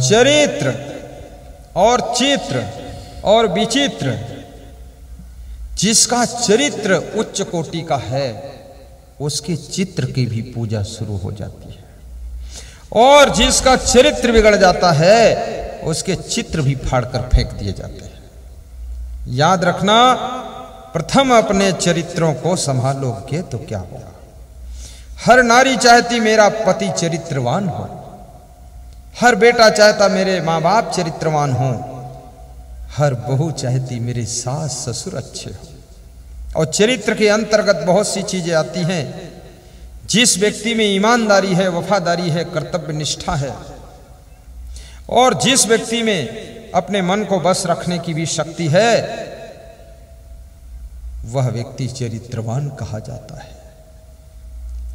चरित्र और चित्र और विचित्र, जिसका चरित्र उच्च कोटि का है उसके चित्र की भी पूजा शुरू हो जाती है, और जिसका चरित्र बिगड़ जाता है उसके चित्र भी फाड़कर फेंक दिए जाते हैं। याद रखना, प्रथम अपने चरित्रों को संभालोगे तो क्या होगा। हर नारी चाहती मेरा पति चरित्रवान हो, हर बेटा चाहता मेरे माँ बाप चरित्रवान हो, हर बहू चाहती मेरे सास ससुर अच्छे हो। और चरित्र के अंतर्गत बहुत सी चीजें आती हैं। जिस व्यक्ति में ईमानदारी है, वफादारी है, कर्तव्य निष्ठा है, और जिस व्यक्ति में अपने मन को बस रखने की भी शक्ति है, वह व्यक्ति चरित्रवान कहा जाता है।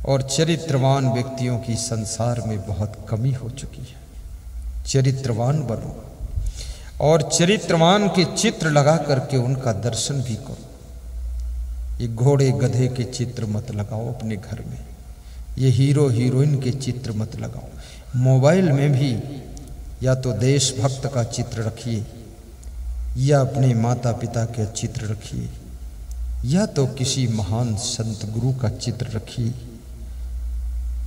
और चरित्रवान व्यक्तियों की संसार में बहुत कमी हो चुकी है। चरित्रवान बनो और चरित्रवान के चित्र लगा करके उनका दर्शन भी करो। ये घोड़े गधे के चित्र मत लगाओ अपने घर में, ये हीरो हीरोइन के चित्र मत लगाओ। मोबाइल में भी या तो देशभक्त का चित्र रखिए, या अपने माता पिता के चित्र रखिए, या तो किसी महान संत गुरु का चित्र रखिए,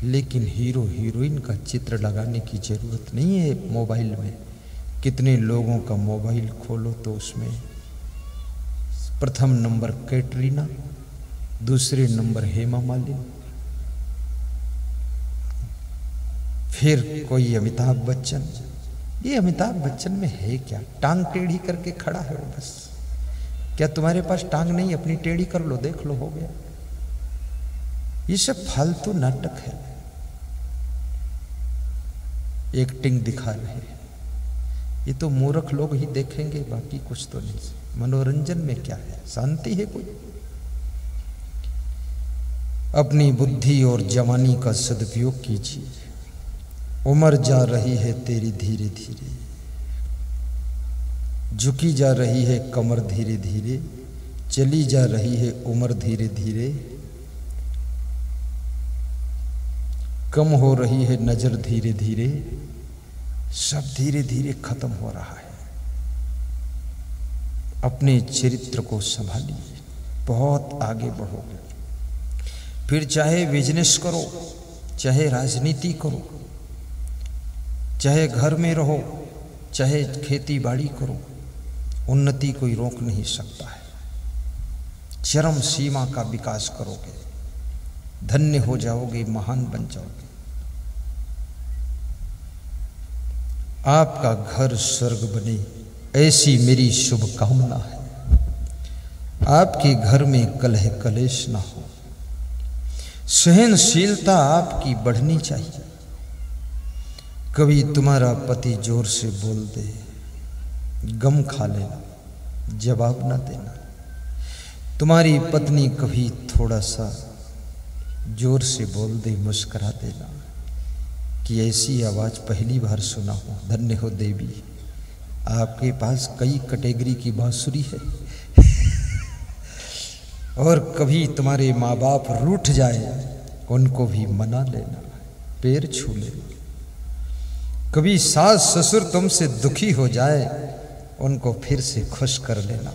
लेकिन हीरो हीरोइन का चित्र लगाने की जरूरत नहीं है मोबाइल में। कितने लोगों का मोबाइल खोलो तो उसमें प्रथम नंबर कैटरीना, दूसरे नंबर हेमा मालिनी, फिर कोई अमिताभ बच्चन। ये अमिताभ बच्चन में है क्या? टांग टेढ़ी करके खड़ा है वो बस। क्या तुम्हारे पास टांग नहीं? अपनी टेढ़ी कर लो, देख लो, हो गया। ये सब फालतू नाटक है, एक्टिंग दिखा रहे हैं। ये तो मूर्ख लोग ही देखेंगे, बाकी कुछ तो नहीं। मनोरंजन में क्या है? शांति है कोई? अपनी बुद्धि और जवानी का सदुपयोग कीजिए। उम्र जा रही है तेरी धीरे धीरे, झुकी जा रही है कमर धीरे धीरे, चली जा रही है उम्र धीरे धीरे, कम हो रही है नजर धीरे धीरे, सब धीरे धीरे खत्म हो रहा है। अपने चरित्र को संभालिए, बहुत आगे बढ़ोगे। फिर चाहे बिजनेस करो, चाहे राजनीति करो, चाहे घर में रहो, चाहे खेती बाड़ी करो, उन्नति कोई रोक नहीं सकता है। चरम सीमा का विकास करोगे, धन्य हो जाओगे, महान बन जाओगे। आपका घर स्वर्ग बने, ऐसी मेरी शुभकामना है। आपके घर में कलह कलेश ना हो, सहनशीलता आपकी बढ़नी चाहिए। कभी तुम्हारा पति जोर से बोल दे, गम खा लेना, जवाब ना देना। तुम्हारी पत्नी कभी थोड़ा सा जोर से बोल दे, मुस्कुरा देना कि ऐसी आवाज पहली बार सुना हो। धन्य हो देवी, आपके पास कई कैटेगरी की बांसुरी है। और कभी तुम्हारे माँ बाप रूठ जाए, उनको भी मना लेना, पैर छू लेना। कभी सास ससुर तुमसे दुखी हो जाए, उनको फिर से खुश कर लेना।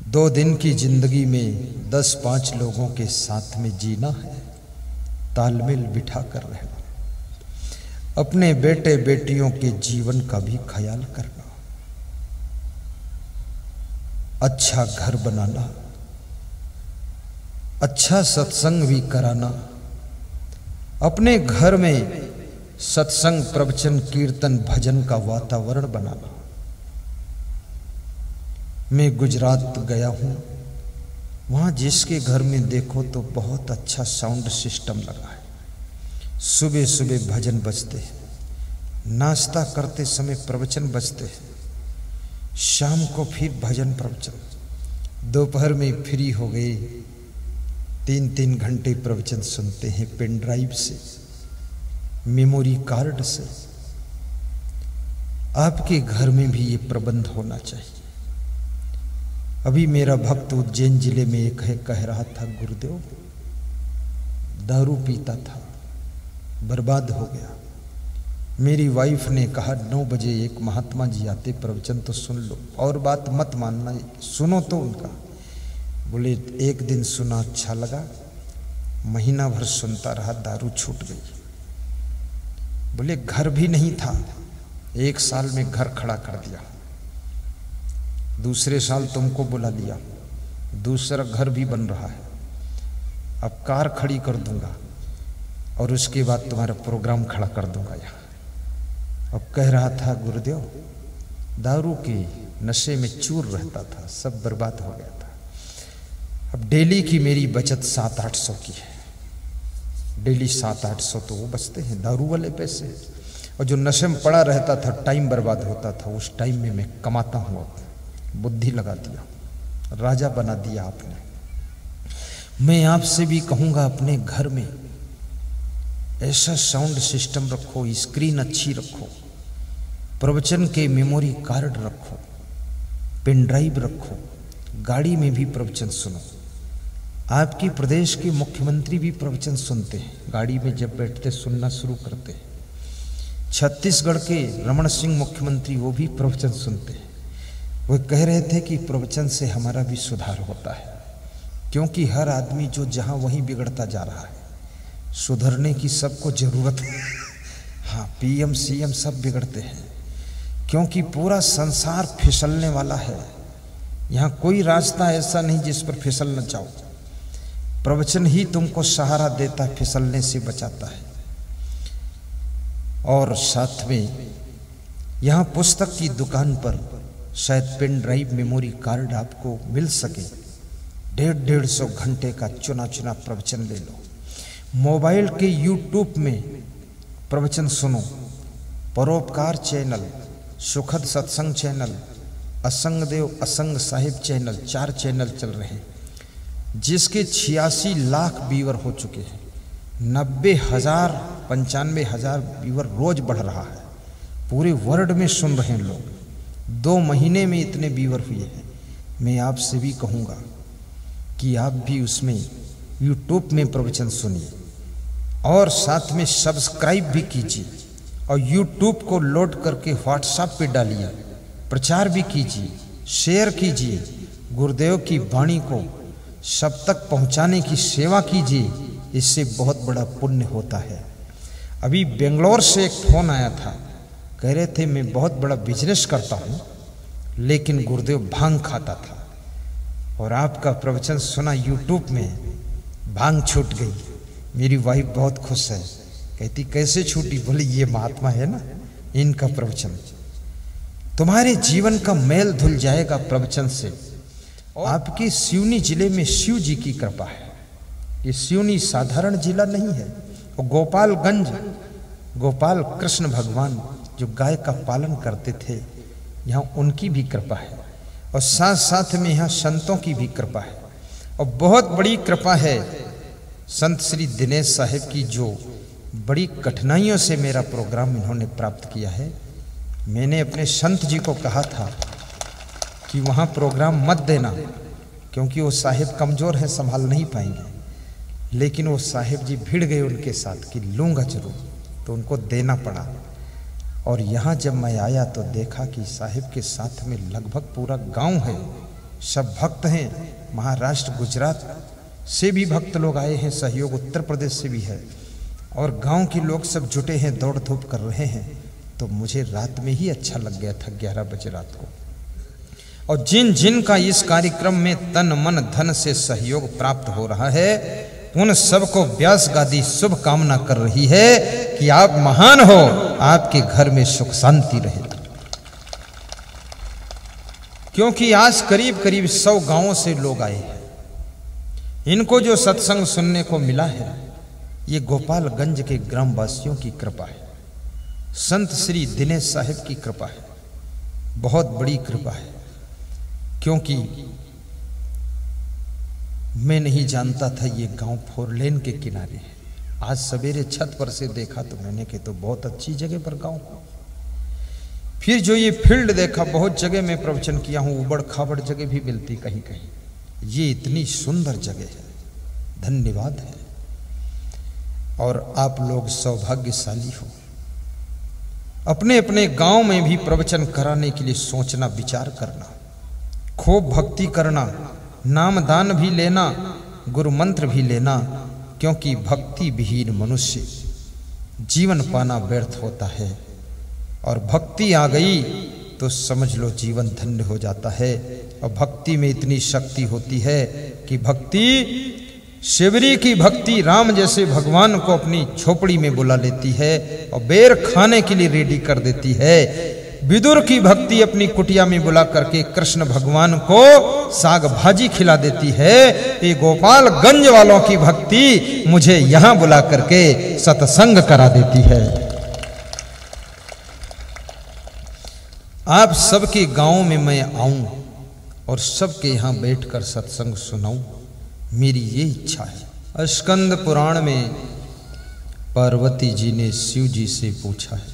2 दिन की जिंदगी में 10-5 लोगों के साथ में जीना है, तालमेल बिठा कर रहना। अपने बेटे बेटियों के जीवन का भी ख्याल करना, अच्छा घर बनाना, अच्छा सत्संग भी कराना। अपने घर में सत्संग, प्रवचन, कीर्तन, भजन का वातावरण बनाना। मैं गुजरात गया हूँ, वहाँ जिसके घर में देखो तो बहुत अच्छा साउंड सिस्टम लगा है। सुबह सुबह भजन बजते हैं, नाश्ता करते समय प्रवचन बजते हैं, शाम को फिर भजन प्रवचन, दोपहर में फ्री हो गए, 3-3 घंटे प्रवचन सुनते हैं पेन ड्राइव से, मेमोरी कार्ड से। आपके घर में भी ये प्रबंध होना चाहिए। अभी मेरा भक्त उज्जैन जिले में एक है, कह रहा था गुरुदेव दारू पीता था, बर्बाद हो गया, मेरी वाइफ ने कहा 9 बजे एक महात्मा जी आते, प्रवचन तो सुन लो, और बात मत मानना, सुनो तो उनका। बोले एक दिन सुना, अच्छा लगा, महीना भर सुनता रहा, दारू छूट गई। बोले घर भी नहीं था, 1 साल में घर खड़ा कर दिया, दूसरे साल तुमको बुला लिया, दूसरा घर भी बन रहा है, अब कार खड़ी कर दूंगा और उसके बाद तुम्हारा प्रोग्राम खड़ा कर दूंगा यहाँ। अब कह रहा था गुरुदेव दारू के नशे में चूर रहता था, सब बर्बाद हो गया था। अब डेली की मेरी बचत 700-800 की है, डेली 700-800 तो वो बचते हैं दारू वाले पैसे, और जो नशे में पड़ा रहता था, टाइम बर्बाद होता था, उस टाइम में मैं कमाता हूँ। बुद्धि लगा दिया, राजा बना दिया आपने। मैं आपसे भी कहूँगा अपने घर में ऐसा साउंड सिस्टम रखो, स्क्रीन अच्छी रखो, प्रवचन के मेमोरी कार्ड रखो, पेन ड्राइव रखो, गाड़ी में भी प्रवचन सुनो। आपके प्रदेश के मुख्यमंत्री भी प्रवचन सुनते हैं, गाड़ी में जब बैठते सुनना शुरू करते हैं। छत्तीसगढ़ के रमन सिंह मुख्यमंत्री, वो भी प्रवचन सुनते हैं। वो कह रहे थे कि प्रवचन से हमारा भी सुधार होता है, क्योंकि हर आदमी जो जहाँ वहीं बिगड़ता जा रहा है, सुधरने की सबको जरूरत है। हाँ, पीएम सीएम सब बिगड़ते हैं, क्योंकि पूरा संसार फिसलने वाला है। यहाँ कोई रास्ता ऐसा नहीं जिस पर फिसल न जाओ। प्रवचन ही तुमको सहारा देता, फिसलने से बचाता है। और साथ में यहाँ पुस्तक की दुकान पर शायद पेन ड्राइव मेमोरी कार्ड आपको मिल सके, 150-150 घंटे का चुना चुना प्रवचन ले लो। मोबाइल के यूट्यूब में प्रवचन सुनो, परोपकार चैनल, सुखद सत्संग चैनल, असंग देव असंग साहिब चैनल, 4 चैनल चल रहे हैं, जिसके 86 लाख व्यूअर हो चुके हैं। 90,000-95,000 व्यूअर रोज बढ़ रहा है, पूरे वर्ल्ड में सुन रहे हैं लोग। 2 महीने में इतने व्यूअर हुए हैं। मैं आपसे भी कहूँगा कि आप भी उसमें यूट्यूब में प्रवचन सुनिए, और साथ में सब्सक्राइब भी कीजिए, और यूट्यूब को लोड करके व्हाट्सएप पे डालिए, प्रचार भी कीजिए, शेयर कीजिए, गुरुदेव की वाणी को सब तक पहुंचाने की सेवा कीजिए। इससे बहुत बड़ा पुण्य होता है। अभी बेंगलोर से एक फोन आया था, कह रहे थे मैं बहुत बड़ा बिजनेस करता हूँ, लेकिन गुरुदेव भांग खाता था, और आपका प्रवचन सुना यूट्यूब में, भांग छूट गई। मेरी वाइफ बहुत खुश है, कहती कैसे छूटी? बोले ये महात्मा है ना, इनका प्रवचन, तुम्हारे जीवन का मैल धुल जाएगा प्रवचन से। आपके सिवनी जिले में शिव जी की कृपा है। ये सिवनी साधारण जिला नहीं है, और गोपालगंज, गोपाल कृष्ण भगवान जो गाय का पालन करते थे, यहाँ उनकी भी कृपा है, और साथ साथ में यहाँ संतों की भी कृपा है। और बहुत बड़ी कृपा है संत श्री दिनेश साहिब की, जो बड़ी कठिनाइयों से मेरा प्रोग्राम इन्होंने प्राप्त किया है। मैंने अपने संत जी को कहा था कि वहाँ प्रोग्राम मत देना, क्योंकि वो साहिब कमज़ोर हैं, संभाल नहीं पाएंगे। लेकिन वो साहिब जी भिड़ गए उनके साथ कि लूँगा जरूर, तो उनको देना पड़ा। और यहाँ जब मैं आया तो देखा कि साहिब के साथ में लगभग पूरा गांव है, सब भक्त हैं। महाराष्ट्र गुजरात से भी भक्त लोग आए हैं, सहयोग उत्तर प्रदेश से भी है, और गांव के लोग सब जुटे हैं, दौड़ धूप कर रहे हैं। तो मुझे रात में ही अच्छा लग गया था, 11 बजे रात को। और जिन जिन का इस कार्यक्रम में तन मन धन से सहयोग प्राप्त हो रहा है, उन सबको व्यास गादी शुभ कामना कर रही है कि आप महान हो, आपके घर में सुख शांति रहे। क्योंकि आज करीब करीब 100 गांवों से लोग आए हैं। इनको जो सत्संग सुनने को मिला है, ये गोपालगंज के ग्रामवासियों की कृपा है, संत श्री दिनेश साहिब की कृपा है, बहुत बड़ी कृपा है। क्योंकि मैं नहीं जानता था ये गांव 4 लेन के किनारे है। आज सवेरे छत पर से देखा तो मैंने कहा तो बहुत अच्छी जगह पर गांव। फिर जो ये फील्ड देखा, बहुत जगह मैं प्रवचन किया हूँ, उबड़ खाबड़ जगह भी मिलती कहीं कहीं, ये इतनी सुंदर जगह है, धन्यवाद है। और आप लोग सौभाग्यशाली हो, अपने अपने गांव में भी प्रवचन कराने के लिए सोचना, विचार करना, खूब भक्ति करना, नाम दान भी लेना, गुरु मंत्र भी लेना, क्योंकि भक्ति विहीन मनुष्य जीवन पाना व्यर्थ होता है। और भक्ति आ गई तो समझ लो जीवन धन्य हो जाता है। और भक्ति में इतनी शक्ति होती है कि भक्ति, शिवरी की भक्ति राम जैसे भगवान को अपनी झोपड़ी में बुला लेती है और बेर खाने के लिए रेडी कर देती है। विदुर की भक्ति अपनी कुटिया में बुला करके कृष्ण भगवान को साग भाजी खिला देती है। ये गोपालगंज वालों की भक्ति मुझे यहां बुला करके सत्संग करा देती है। आप सबके गांव में मैं आऊं और सबके यहां बैठकर सत्संग सुनाऊं, मेरी ये इच्छा है। स्कंद पुराण में पार्वती जी ने शिव जी से पूछा है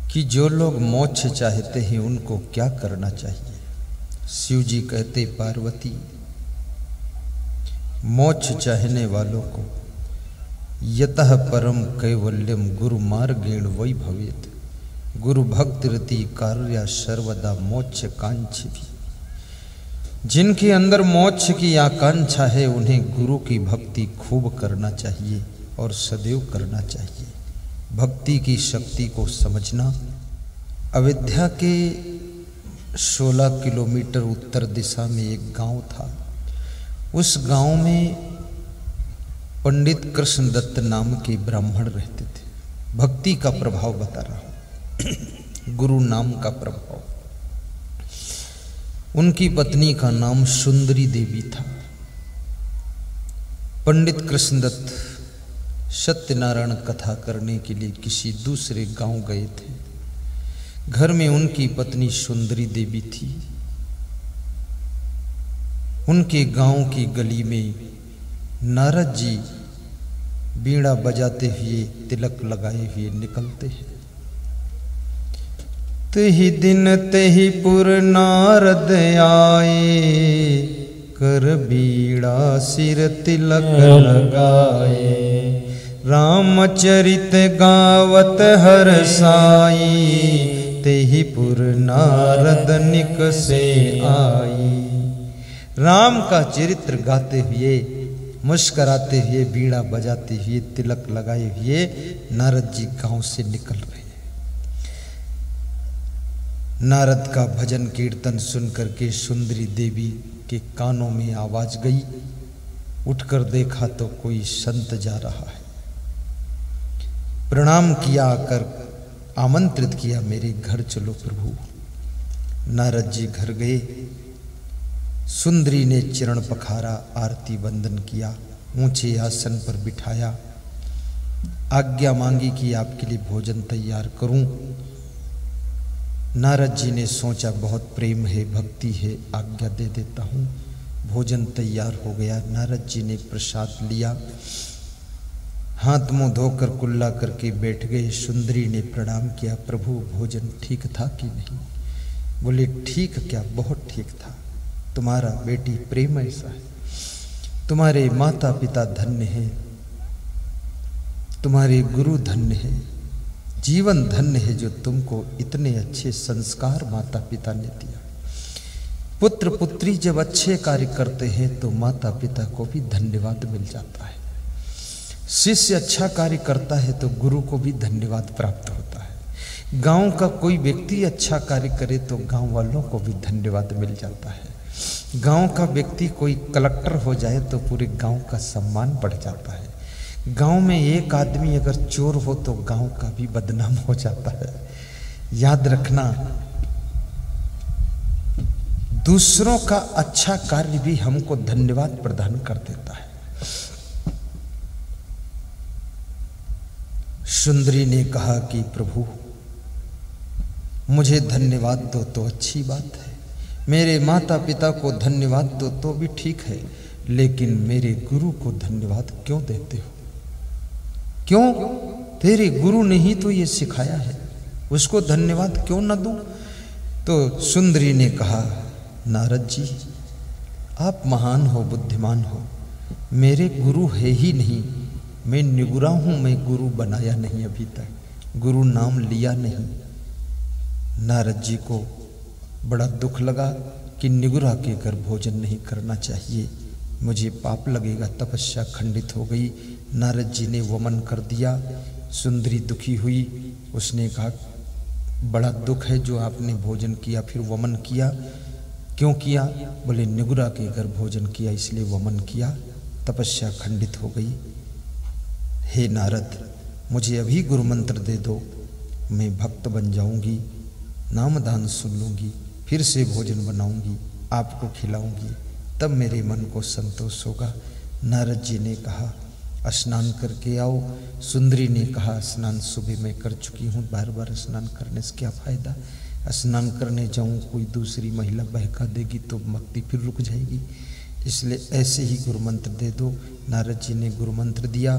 कि जो लोग मोक्ष चाहते हैं उनको क्या करना चाहिए। शिव जी कहते, पार्वती, मोक्ष चाहने वालों को यतः परम कैवल्यम गुरु मार्गेण वै भवेत्, गुरु भक्ति रति कार्य सर्वदा मोक्ष कांक्षी। जिनके अंदर मोक्ष की आकांक्षा है उन्हें गुरु की भक्ति खूब करना चाहिए और सदैव करना चाहिए। भक्ति की शक्ति को समझना। अयोध्या के 16 किलोमीटर उत्तर दिशा में एक गांव था। उस गांव में पंडित कृष्णदत्त नाम के ब्राह्मण रहते थे। भक्ति का प्रभाव बता रहा हूं, गुरु नाम का प्रभाव। उनकी पत्नी का नाम सुंदरी देवी था। पंडित कृष्णदत्त सत्यनारायण कथा करने के लिए किसी दूसरे गांव गए थे। घर में उनकी पत्नी सुंदरी देवी थी। उनके गांव की गली में नारद जी बीड़ा बजाते हुए, तिलक लगाए हुए निकलते हैं। तेहि दिन तेहि पुर नारद आए, कर बीड़ा सिर तिलक लगाए। रामचरित गावत हर साई, तेहि पुर नारद निकसे आई। राम का चरित्र गाते हुए, मुस्कराते हुए, बीड़ा बजाते हुए, तिलक लगाए हुए नारद जी गांव से निकल रहे हैं। नारद का भजन कीर्तन सुनकर के सुंदरी देवी के कानों में आवाज गई। उठकर देखा तो कोई संत जा रहा है। प्रणाम किया, आकर आमंत्रित किया, मेरे घर चलो प्रभु। नारद जी घर गए। सुंदरी ने चरण पखारा, आरती वंदन किया, ऊंचे आसन पर बिठाया, आज्ञा मांगी कि आपके लिए भोजन तैयार करूं। नारद जी ने सोचा बहुत प्रेम है, भक्ति है, आज्ञा दे देता हूं। भोजन तैयार हो गया। नारद जी ने प्रसाद लिया, हाथ मुंह धोकर कुल्ला करके बैठ गए। सुंदरी ने प्रणाम किया, प्रभु भोजन ठीक था कि नहीं? बोले ठीक क्या, बहुत ठीक था। तुम्हारा बेटी प्रेम ऐसा है, तुम्हारे माता पिता धन्य हैं, तुम्हारे गुरु धन्य है, जीवन धन्य है जो तुमको इतने अच्छे संस्कार माता पिता ने दिया। पुत्र पुत्री जब अच्छे कार्य करते हैं तो माता पिता को भी धन्यवाद मिल जाता है। शिष्य अच्छा कार्य करता है तो गुरु को भी धन्यवाद प्राप्त होता है। गांव का कोई व्यक्ति अच्छा कार्य करे तो गांव वालों को भी धन्यवाद मिल जाता है। गांव का व्यक्ति कोई कलेक्टर हो जाए तो पूरे गांव का सम्मान बढ़ जाता है। गांव में एक आदमी अगर चोर हो तो गांव का भी बदनाम हो जाता है। याद रखना, दूसरों का अच्छा कार्य भी हमको धन्यवाद प्रदान कर देता है। सुंदरी ने कहा कि प्रभु मुझे धन्यवाद दो तो अच्छी बात है, मेरे माता पिता को धन्यवाद दो तो भी ठीक है, लेकिन मेरे गुरु को धन्यवाद क्यों देते हो? क्यों? तेरे गुरु ने ही तो ये सिखाया है, उसको धन्यवाद क्यों न दूं? तो सुंदरी ने कहा, नारद जी आप महान हो, बुद्धिमान हो, मेरे गुरु है ही नहीं, मैं निगुरा हूं, मैं गुरु बनाया नहीं अभी तक। गुरु नाम लिया नहीं। नारद जी को बड़ा दुख लगा कि निगुरा के घर भोजन नहीं करना चाहिए, मुझे पाप लगेगा। तपस्या खंडित हो गई। नारद जी ने वमन कर दिया। सुंदरी दुखी हुई। उसने कहा बड़ा दुख है जो आपने भोजन किया फिर वमन किया। क्यों किया? बोले निगुरा के घर भोजन किया इसलिए वमन किया, तपस्या खंडित हो गई। हे नारद, मुझे अभी गुरु मंत्र दे दो, मैं भक्त बन जाऊंगी, नामदान सुन लूंगी, फिर से भोजन बनाऊंगी, आपको खिलाऊंगी, तब मेरे मन को संतोष होगा। नारद जी ने कहा स्नान करके आओ। सुंदरी ने कहा स्नान सुबह मैं कर चुकी हूँ, बार बार स्नान करने से क्या फ़ायदा, स्नान करने जाऊँ कोई दूसरी महिला बहका देगी तो भक्ति फिर रुक जाएगी, इसलिए ऐसे ही गुरु मंत्र दे दो। नारद जी ने गुरु मंत्र दिया।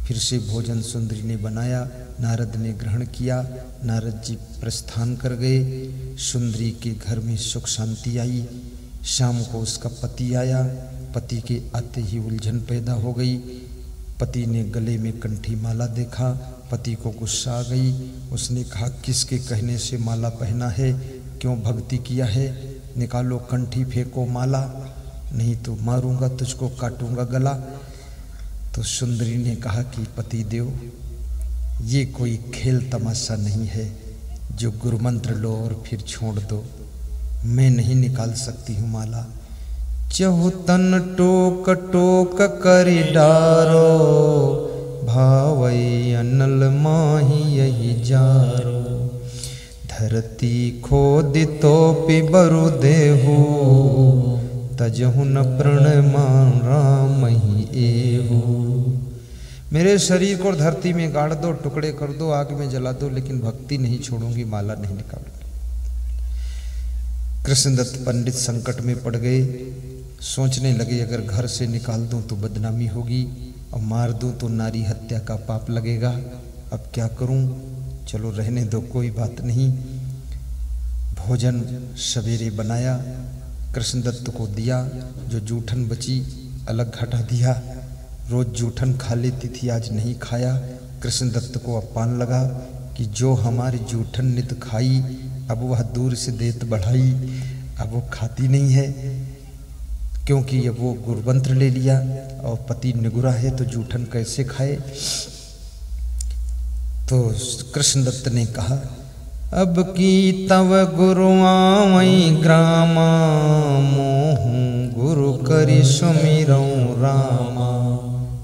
फिर से भोजन सुंदरी ने बनाया, नारद ने ग्रहण किया। नारद जी प्रस्थान कर गए। सुंदरी के घर में सुख शांति आई। शाम को उसका पति आया। पति के आते ही उलझन पैदा हो गई। पति ने गले में कंठी माला देखा, पति को गुस्सा आ गई। उसने कहा किसके कहने से माला पहना है, क्यों भक्ति किया है, निकालो कंठी, फेंको माला, नहीं तो मारूंगा तुझको, काटूंगा गला। तो सुंदरी ने कहा कि पति देव, ये कोई खेल तमाशा नहीं है जो गुरु मंत्र लो और फिर छोड़ दो, मैं नहीं निकाल सकती हूँ माला। चहुतन टोक टोक करि डारो, भावई अनल माही यही जारो। धरती खोद तो पिबरु देहु, तजहु न प्रणमान राम ही एहु। मेरे शरीर को धरती में गाड़ दो, टुकड़े कर दो, आग में जला दो, लेकिन भक्ति नहीं छोड़ूंगी, माला नहीं निकालूंगी। कृष्णदत्त पंडित संकट में पड़ गए। सोचने लगे अगर घर से निकाल दूं तो बदनामी होगी, और मार दूं तो नारी हत्या का पाप लगेगा, अब क्या करूं, चलो रहने दो, कोई बात नहीं। भोजन सवेरे बनाया, कृष्णदत्त को दिया, जो जूठन बची अलग हटा दिया। रोज जूठन खा लेती थी, आज नहीं खाया। कृष्णदत्त को अपमान लगा कि जो हमारी जूठन नित खाई, अब वह दूर से देत बढ़ाई, अब वो खाती नहीं है, क्योंकि अब वो गुरुमंत्र ले लिया और पति निगुरा है तो जूठन कैसे खाए। तो कृष्णदत्त ने कहा अब की तव गुरु आवई ग्रामा, मोहूं गुरु करी सुमिरऊं रामा।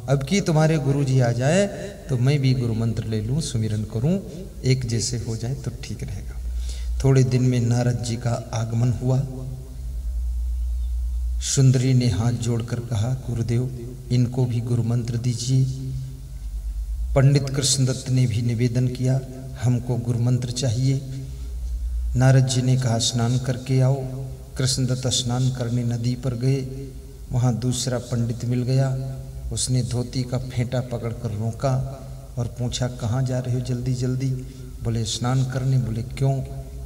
अब की तुम्हारे गुरु जी आ जाए तो मैं भी गुरु मंत्र ले लूं, सुमिरन करूं, एक जैसे हो जाए तो ठीक रहेगा। थोड़े दिन में नारद जी का आगमन हुआ। सुंदरी ने हाथ जोड़कर कहा गुरुदेव, इनको भी गुरु मंत्र दीजिए। पंडित कृष्णदत्त ने भी निवेदन किया, हमको गुरु मंत्र चाहिए। नारद जी ने कहा स्नान करके आओ। कृष्णदत्त स्नान करने नदी पर गए। वहाँ दूसरा पंडित मिल गया। उसने धोती का फेंटा पकड़कर रोका और पूछा कहाँ जा रहे हो जल्दी जल्दी। बोले स्नान करने। बोले क्यों,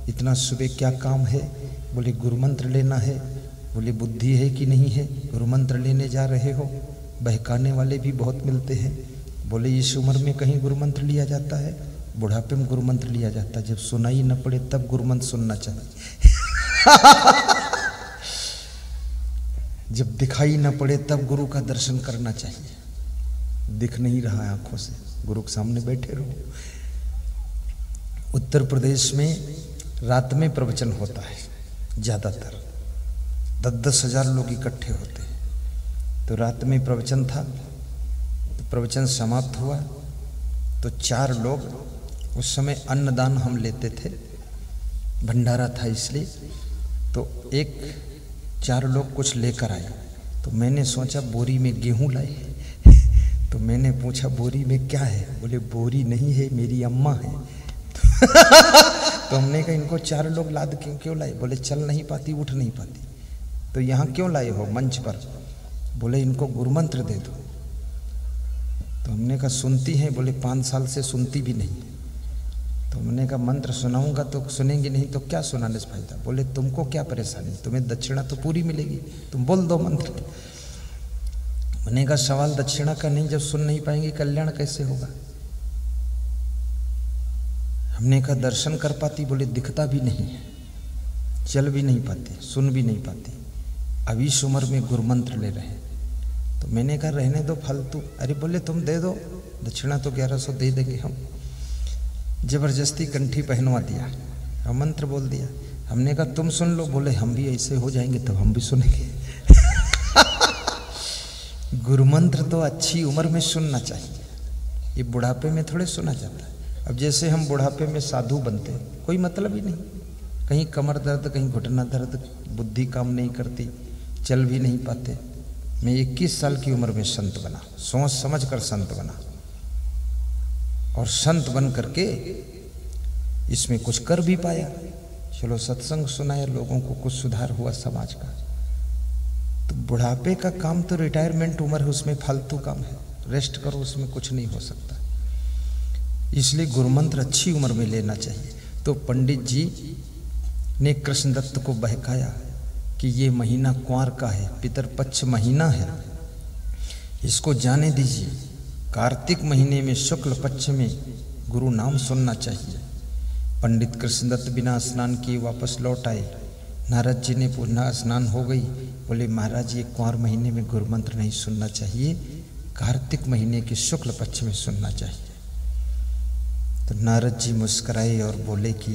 इतना सुबह क्या काम है? बोले गुरु मंत्र लेना है। बोले बुद्धि है कि नहीं है, गुरु मंत्र लेने जा रहे हो? बहकाने वाले भी बहुत मिलते हैं। बोले इस उम्र में कहीं गुरु मंत्र लिया जाता है, बुढ़ापे में गुरु मंत्र लिया जाता है, जब सुनाई न पड़े तब गुरु मंत्र सुनना चाहिए। जब दिखाई न पड़े तब गुरु का दर्शन करना चाहिए। दिख नहीं रहा है आंखों से, गुरु के सामने बैठे रहो। उत्तर प्रदेश में रात में प्रवचन होता है, ज़्यादातर 10-10 हजार लोग इकट्ठे होते हैं। तो रात में प्रवचन था, तो प्रवचन समाप्त हुआ तो 4 लोग, उस समय अन्नदान हम लेते थे, भंडारा था इसलिए, तो 4 लोग कुछ लेकर आए। तो मैंने सोचा बोरी में गेहूं लाए। तो मैंने पूछा बोरी में क्या है? बोले बोरी नहीं है, मेरी अम्मा है। तो हमने कहा इनको 4 लोग लाद क्यों लाए? बोले चल नहीं पाती, उठ नहीं पाती। तो यहाँ क्यों लाए हो मंच पर? बोले इनको गुरु मंत्र दे दो। तो हमने कहा सुनती हैं? बोले 5 साल से सुनती भी नहीं। तो हमने कहा मंत्र सुनाऊंगा तो सुनेंगे नहीं तो क्या सुनाने से फायदा? बोले तुमको क्या परेशानी, तुम्हें दक्षिणा तो पूरी मिलेगी, तुम बोल दो मंत्र। मैंने कहा सवाल दक्षिणा का नहीं, जब सुन नहीं पाएंगे कल्याण कैसे होगा? हमने कहा दर्शन कर पाती? बोले दिखता भी नहीं है, चल भी नहीं पाते, सुन भी नहीं पाते, अभी इस उम्र में गुरुमंत्र ले रहे हैं। तो मैंने कहा रहने दो फालतू। अरे बोले तुम दे दो, दक्षिणा तो 1100 दे देंगे हम। जबरदस्ती कंठी पहनवा दिया और मंत्र बोल दिया। हमने कहा तुम सुन लो। बोले हम भी ऐसे हो जाएंगे तब हम भी सुनेंगे। गुरुमंत्र तो अच्छी उम्र में सुनना चाहिए, ये बुढ़ापे में थोड़े सुना जाता है। अब जैसे हम बुढ़ापे में साधु बनते हैं, कोई मतलब ही नहीं, कहीं कमर दर्द, कहीं घुटना दर्द, बुद्धि काम नहीं करती, चल भी नहीं पाते। मैं 21 साल की उम्र में संत बना, सोच समझ कर संत बना, और संत बन करके इसमें कुछ कर भी पाया। चलो सत्संग सुनाया, लोगों को कुछ सुधार हुआ समाज का। तो बुढ़ापे का काम तो रिटायरमेंट उम्र है, उसमें फालतू काम है, रेस्ट करो, उसमें कुछ नहीं हो सकता। इसलिए गुरुमंत्र अच्छी उम्र में लेना चाहिए। तो पंडित जी ने कृष्णदत्त को बहकाया कि ये महीना कुंवर का है, पितरपक्ष महीना है, इसको जाने दीजिए। कार्तिक महीने में शुक्ल पक्ष में गुरु नाम सुनना चाहिए। पंडित कृष्णदत्त बिना स्नान किए वापस लौट आए। नारद जी ने पुनः स्नान हो गई। बोले महाराज ये कुंवर महीने में गुरुमंत्र नहीं सुनना चाहिए, कार्तिक महीने के शुक्ल पक्ष में सुनना चाहिए। तो नारद जी मुस्कुराए और बोले कि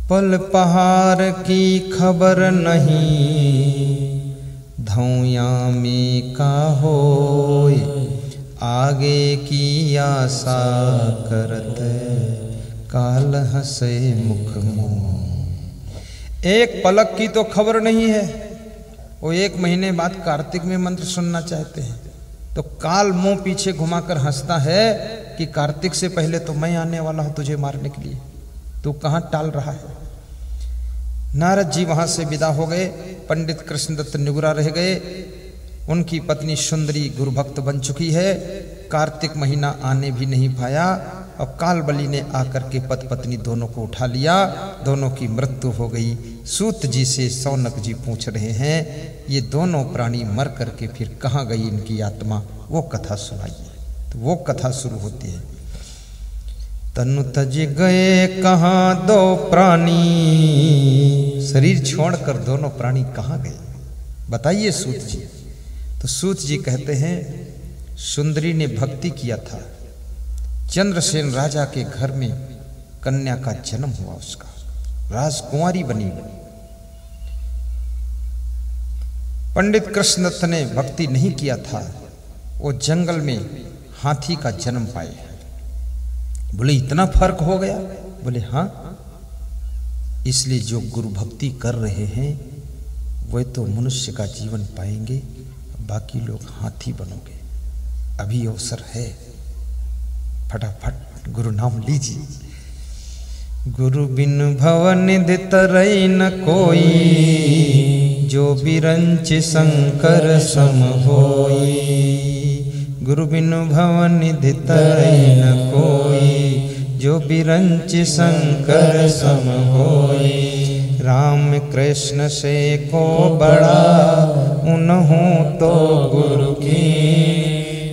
पल पहाड़ की खबर नहीं, धौया में का होय, आगे की आशा करत, काल हंसे मुख मुँह। एक पलक की तो खबर नहीं है, वो 1 महीने बाद कार्तिक में मंत्र सुनना चाहते हैं। तो काल मुंह पीछे घुमाकर हंसता है कि कार्तिक से पहले तो मैं आने वाला हूं तुझे मारने के लिए, तू कहां टाल रहा है। नारद जी वहां से विदा हो गए। पंडित कृष्णदत्त निगुरा रह गए। उनकी पत्नी सुंदरी गुरुभक्त बन चुकी है। कार्तिक महीना आने भी नहीं पाया और कालबली ने आकर के पति पत्नी दोनों को उठा लिया। दोनों की मृत्यु हो गई। सूत जी से सौनक जी पूछ रहे हैं ये दोनों प्राणी मर करके फिर कहाँ गई इनकी आत्मा, वो कथा सुनाइए। तो वो कथा शुरू होती है। तनु तज गए कहाँ दो प्राणी, शरीर छोड़कर दोनों प्राणी कहाँ गए बताइए सूत जी। तो सूत जी कहते हैं सुंदरी ने भक्ति किया था, चंद्रसेन राजा के घर में कन्या का जन्म हुआ, उसका राजकुमारी बनी। पंडित कृष्णदत्त ने भक्ति नहीं किया था, वो जंगल में हाथी का जन्म पाए। बोले इतना फर्क हो गया? बोले हाँ, इसलिए जो गुरु भक्ति कर रहे हैं वे तो मनुष्य का जीवन पाएंगे, बाकी लोग हाथी बनोगे। अभी अवसर है, फटाफट गुरु नाम लीजिए। गुरु बिन भवन निधि तरई न कोई, जो बिरंच शंकर सम होई। गुरु बिन भवन निधि तरई न कोई, जो बिरंच शंकर सम होई। राम कृष्ण से को बड़ा, उन्हों तो गुरु की।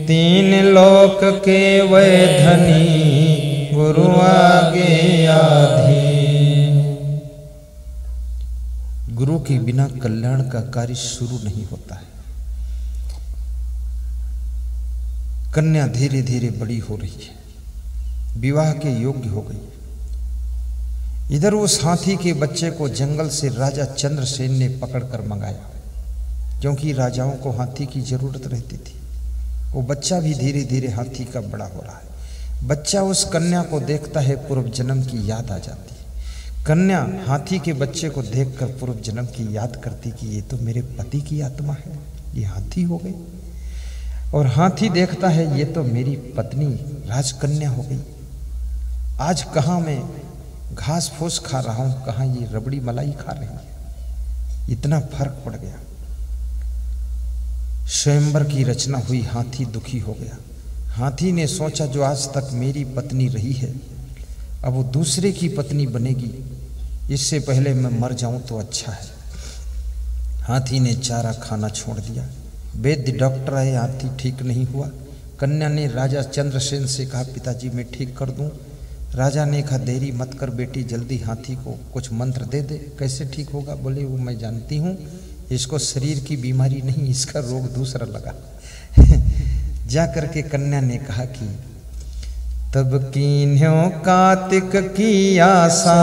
3 लोक के वै धनी, गुरु आगे आधी। गुरु के बिना कल्याण का कार्य शुरू नहीं होता है। कन्या धीरे धीरे बड़ी हो रही है, विवाह के योग्य हो गई। इधर उस हाथी के बच्चे को जंगल से राजा चंद्रसेन ने पकड़कर मंगाया, क्योंकि राजाओं को हाथी की जरूरत रहती थी। वो बच्चा भी धीरे धीरे हाथी का बड़ा हो रहा है। बच्चा उस कन्या को देखता है, पूर्व जन्म की याद आ जाती है। कन्या हाथी के बच्चे को देखकर पूर्व जन्म की याद करती कि ये तो मेरे पति की आत्मा है, ये हाथी हो गई। और हाथी देखता है ये तो मेरी पत्नी राजकन्या हो गई। आज कहाँ मैं घास फूस खा रहा हूँ, कहाँ ये रबड़ी मलाई खा रही है। इतना फर्क पड़ गया। स्वयंवर की रचना हुई, हाथी दुखी हो गया। हाथी ने सोचा जो आज तक मेरी पत्नी रही है, अब वो दूसरे की पत्नी बनेगी, इससे पहले मैं मर जाऊं तो अच्छा है। हाथी ने चारा खाना छोड़ दिया। वैद्य डॉक्टर आए, हाथी ठीक नहीं हुआ। कन्या ने राजा चंद्रसेन से कहा पिताजी मैं ठीक कर दूं। राजा ने कहा देरी मत कर बेटी, जल्दी हाथी को कुछ मंत्र दे दे। कैसे ठीक होगा? बोले वो मैं जानती हूँ, इसको शरीर की बीमारी नहीं, इसका रोग दूसरा लगा। जा करके कन्या ने कहा कि तब कीन्ह्यो कार्तिक की आशा,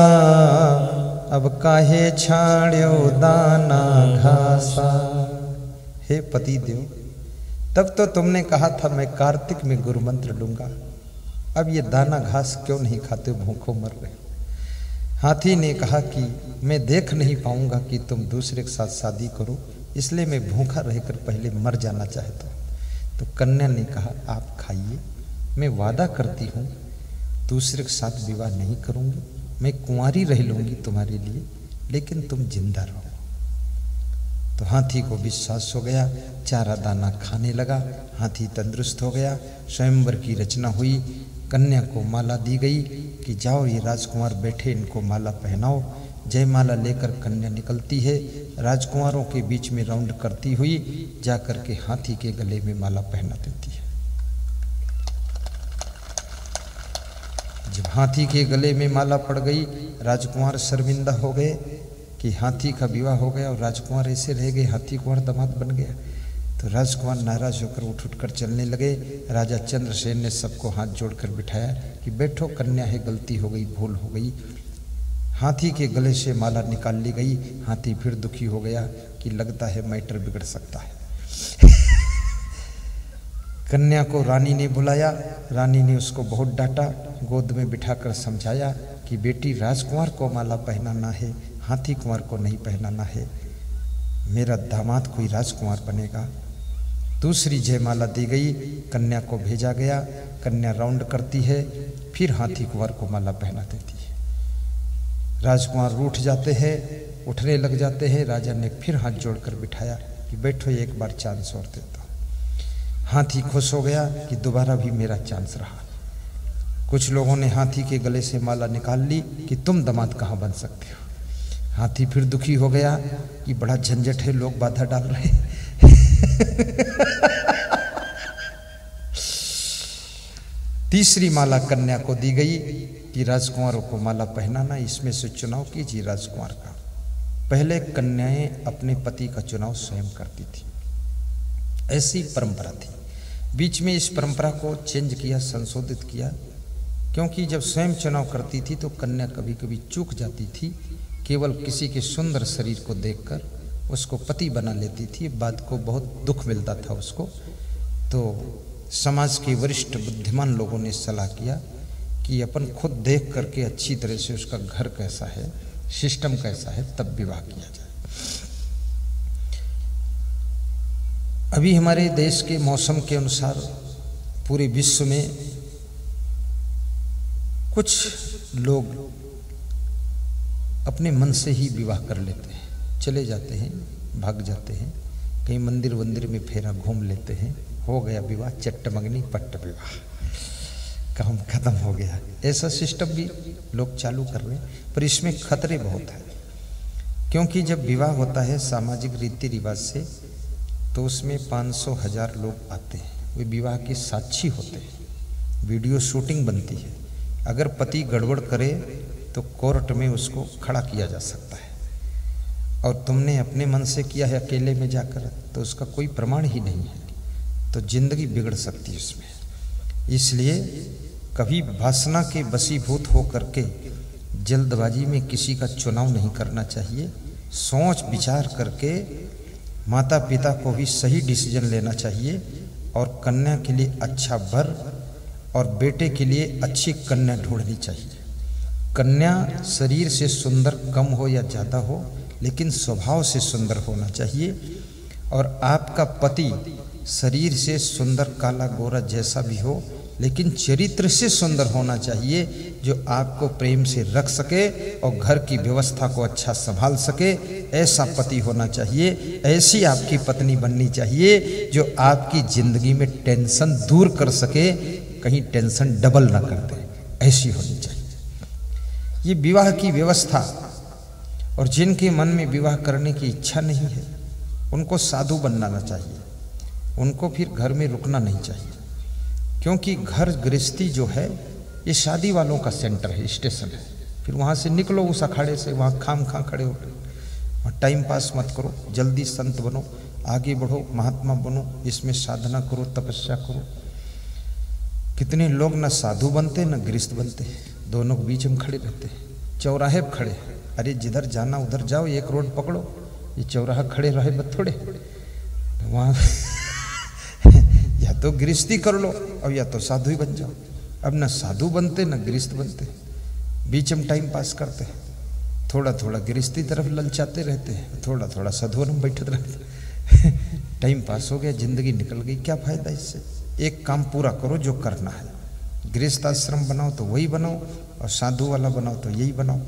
अब काहे छाड़्यो दाना घासा। हे पति देव, तब तो तुमने कहा था मैं कार्तिक में गुरु मंत्र लूंगा, अब ये दाना घास क्यों नहीं खाते, भूखों मर रहे। हाथी ने कहा कि मैं देख नहीं पाऊंगा कि तुम दूसरे के साथ शादी करो, इसलिए मैं भूखा रहकर पहले मर जाना चाहता हूँ। तो कन्या ने कहा आप खाइए, मैं वादा करती हूँ दूसरे के साथ विवाह नहीं करूँगी, मैं कुंवारी रह लूँगी तुम्हारे लिए, लेकिन तुम जिंदा रहो। तो हाथी को विश्वास हो गया, चारा दाना खाने लगा, हाथी तंदुरुस्त हो गया। स्वयंवर की रचना हुई, कन्या को माला दी गई कि जाओ ये राजकुमार बैठे, इनको माला पहनाओ। जयमाला लेकर कन्या निकलती है, राजकुमारों के बीच में राउंड करती हुई जाकर के हाथी के गले में माला पहना देती है। जब हाथी के गले में माला पड़ गई, राजकुमार शर्मिंदा हो गए कि हाथी का विवाह हो गया और राजकुमार ऐसे रह गए, हाथी कुंवर दामाद बन गया। तो राजकुमार नाराज होकर उठ कर चलने लगे। राजा चंद्रसेन ने सबको हाथ जोड़कर बिठाया कि बैठो, कन्या है, गलती हो गई, भूल हो गई। हाथी के गले से माला निकाल ली गई। हाथी फिर दुखी हो गया कि लगता है मैटर बिगड़ सकता है। कन्या को रानी ने बुलाया, रानी ने उसको बहुत डांटा, गोद में बिठाकर समझाया कि बेटी राजकुमार को माला पहनाना है, हाथी कुंवर को नहीं पहनाना है, मेरा दामाद कोई राजकुमार बनेगा। दूसरी जयमाला दी गई, कन्या को भेजा गया, कन्या राउंड करती है, फिर हाथी कुंवर को माला पहना देती है। राजकुमार रूठ जाते हैं, उठने लग जाते हैं। राजा ने फिर हाथ जोड़कर बिठाया कि बैठो, एक बार चांस और देता हूँ। हाथी खुश हो गया कि दोबारा भी मेरा चांस रहा। कुछ लोगों ने हाथी के गले से माला निकाल ली कि तुम दामाद कहाँ बन सकते हो। हाथी फिर दुखी हो गया कि बड़ा झंझट है, लोग बाधा डाल रहे हैं। तीसरी माला कन्या को दी गई कि राजकुमारों को माला पहनाना, इसमें से चुनाव कीजिए राजकुमार का। पहले कन्याएं अपने पति का चुनाव स्वयं करती थी, ऐसी परंपरा थी। बीच में इस परंपरा को चेंज किया, संशोधित किया, क्योंकि जब स्वयं चुनाव करती थी तो कन्या कभी कभी चूक जाती थी, केवल किसी के सुंदर शरीर को देखकर उसको पति बना लेती थी। बाद को बहुत दुख मिलता था उसको। तो समाज के वरिष्ठ बुद्धिमान लोगों ने सलाह किया कि अपन खुद देख करके अच्छी तरह से उसका घर कैसा है, सिस्टम कैसा है, तब विवाह किया जाए। अभी हमारे देश के मौसम के अनुसार पूरे विश्व में कुछ लोग अपने मन से ही विवाह कर लेते हैं, चले जाते हैं, भाग जाते हैं, कहीं मंदिर वंदिर में फेरा घूम लेते हैं, हो गया विवाह, चट्ट मंगनी पट्ट विवाह, काम खत्म हो गया। ऐसा सिस्टम भी लोग चालू कर रहे हैं, पर इसमें खतरे बहुत हैं। क्योंकि जब विवाह होता है सामाजिक रीति रिवाज से, तो उसमें 500,000 लोग आते हैं, वे विवाह के साक्षी होते हैं, वीडियो शूटिंग बनती है। अगर पति गड़बड़ करे तो कोर्ट में उसको खड़ा किया जा सकता है, और तुमने अपने मन से किया है अकेले में जाकर, तो उसका कोई प्रमाण ही नहीं है, तो जिंदगी बिगड़ सकती है उसमें। इसलिए कभी वासना के वशीभूत हो करके जल्दबाजी में किसी का चुनाव नहीं करना चाहिए। सोच विचार करके माता पिता को भी सही डिसीजन लेना चाहिए, और कन्या के लिए अच्छा वर और बेटे के लिए अच्छी कन्या ढूंढनी चाहिए। कन्या शरीर से सुंदर कम हो या ज़्यादा हो, लेकिन स्वभाव से सुंदर होना चाहिए। और आपका पति शरीर से सुंदर काला गोरा जैसा भी हो, लेकिन चरित्र से सुंदर होना चाहिए, जो आपको प्रेम से रख सके और घर की व्यवस्था को अच्छा संभाल सके। ऐसा पति होना चाहिए, ऐसी आपकी पत्नी बननी चाहिए जो आपकी जिंदगी में टेंशन दूर कर सके, कहीं टेंशन डबल ना कर दे, ऐसी होनी चाहिए। ये विवाह की व्यवस्था, और जिनके मन में विवाह करने की इच्छा नहीं है उनको साधु बनना चाहिए, उनको फिर घर में रुकना नहीं चाहिए। क्योंकि घर गृहस्थी जो है ये शादी वालों का सेंटर है, स्टेशन है। फिर वहाँ से निकलो उस अखाड़े से, वहाँ खाम खा खड़े हो और टाइम पास मत करो, जल्दी संत बनो, आगे बढ़ो, महात्मा बनो, इसमें साधना करो, तपस्या करो। कितने लोग न साधु बनते न गृहस्थ बनते, दोनों के बीच में खड़े रहते, चौराहे पर खड़े। अरे जिधर जाना उधर जाओ, एक रोड पकड़ो, ये चौराहा खड़े रहे बस थोड़े, वहाँ या तो गृहस्थी कर लो और या तो साधु ही बन जाओ। अब न साधु बनते न गृहस्थ बनते, बीच में टाइम पास करते, थोड़ा थोड़ा गृहस्थी तरफ ललचाते रहते, थोड़ा थोड़ा साधुवन में बैठे रहते। टाइम पास हो गया, जिंदगी निकल गई, क्या फायदा इससे। एक काम पूरा करो जो करना है, गृहस्थ आश्रम बनाओ तो वही बनाओ और साधु वाला बनाओ तो यही बनाओ।